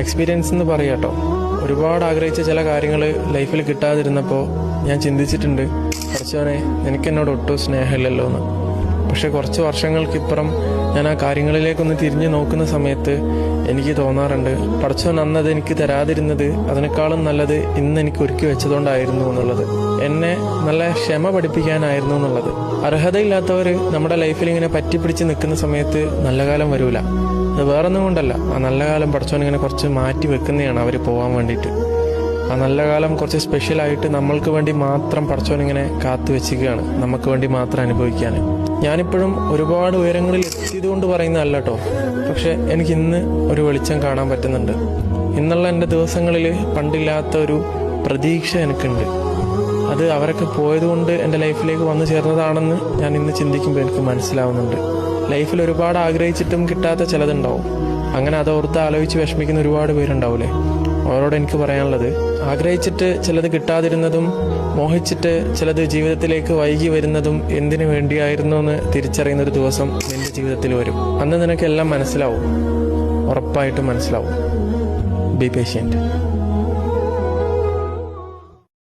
Experience എന്ന് പറയാട്ടോ. ഒരുപാട് ആഗ്രഹിച്ച ചില കാര്യങ്ങൾ ലൈഫിൽ കിട്ടാതിരുന്നപ്പോൾ ഞാൻ ചിന്തിച്ചിട്ടുണ്ട്, കുറച്ചവനെ എനിക്കെന്നോട് ഒട്ടും സ്നേഹമില്ലല്ലോ എന്ന്. പക്ഷെ കുറച്ച് വർഷങ്ങൾക്കിപ്പുറം ഞാൻ ആ കാര്യങ്ങളിലേക്കൊന്ന് തിരിഞ്ഞു നോക്കുന്ന സമയത്ത് എനിക്ക് തോന്നാറുണ്ട്, പടച്ചവൻ അന്നത് എനിക്ക് തരാതിരുന്നത് അതിനേക്കാളും നല്ലത് ഇന്ന് എനിക്ക് ഒരുക്കി വെച്ചതുകൊണ്ടായിരുന്നു എന്നുള്ളത്. എന്നെ നല്ല ക്ഷമ പഠിപ്പിക്കാനായിരുന്നു എന്നുള്ളത്. അർഹതയില്ലാത്തവർ നമ്മുടെ ലൈഫിൽ ഇങ്ങനെ പറ്റിപ്പിടിച്ച് നിൽക്കുന്ന സമയത്ത് നല്ല കാലം വരൂല. അത് വേറൊന്നും കൊണ്ടല്ല, ആ നല്ല കാലം പടച്ചവൻ ഇങ്ങനെ കുറച്ച് മാറ്റി വെക്കുന്നതാണ് അവർ പോകാൻ വേണ്ടിയിട്ട്. ആ നല്ല കാലം കുറച്ച് സ്പെഷ്യലായിട്ട് നമ്മൾക്ക് വേണ്ടി മാത്രം പടച്ചവൻ ഇങ്ങനെ കാത്തു വെച്ചിരിക്കുകയാണ്, നമുക്ക് വേണ്ടി മാത്രം അനുഭവിക്കാൻ. ഞാനിപ്പോഴും ഒരുപാട് ഉയരങ്ങളിൽ എത്തിയതുകൊണ്ട് പറയുന്നതല്ല കേട്ടോ, പക്ഷെ എനിക്ക് ഇന്ന് ഒരു വെളിച്ചം കാണാൻ പറ്റുന്നുണ്ട്. ഇന്നുള്ള എൻ്റെ ദിവസങ്ങളിൽ പണ്ടില്ലാത്ത ഒരു പ്രതീക്ഷ എനിക്കുണ്ട്. അത് അവരൊക്കെ പോയതുകൊണ്ട് എൻ്റെ ലൈഫിലേക്ക് വന്നു ചേർന്നതാണെന്ന് ഞാൻ ഇന്ന് ചിന്തിക്കുമ്പോൾ എനിക്ക് മനസ്സിലാവുന്നുണ്ട്. ലൈഫിൽ ഒരുപാട് ആഗ്രഹിച്ചിട്ടും കിട്ടാത്ത ചിലതുണ്ടാവും. അങ്ങനെ അതോർത്ത് ആലോചിച്ച് വിഷമിക്കുന്ന ഒരുപാട് പേരുണ്ടാവില്ലേ. അവരോട് എനിക്ക് പറയാനുള്ളത്, ആഗ്രഹിച്ചിട്ട് ചിലത് കിട്ടാതിരുന്നതും മോഹിച്ചിട്ട് ചിലത് ജീവിതത്തിലേക്ക് വൈകി വരുന്നതും എന്തിനു വേണ്ടിയായിരുന്നു എന്ന് തിരിച്ചറിയുന്ന ഒരു ദിവസം നിന്റെ ജീവിതത്തിൽ വരും. അന്ന് നിനക്കെല്ലാം മനസ്സിലാവും, ഉറപ്പായിട്ടും മനസ്സിലാവും. Be patient.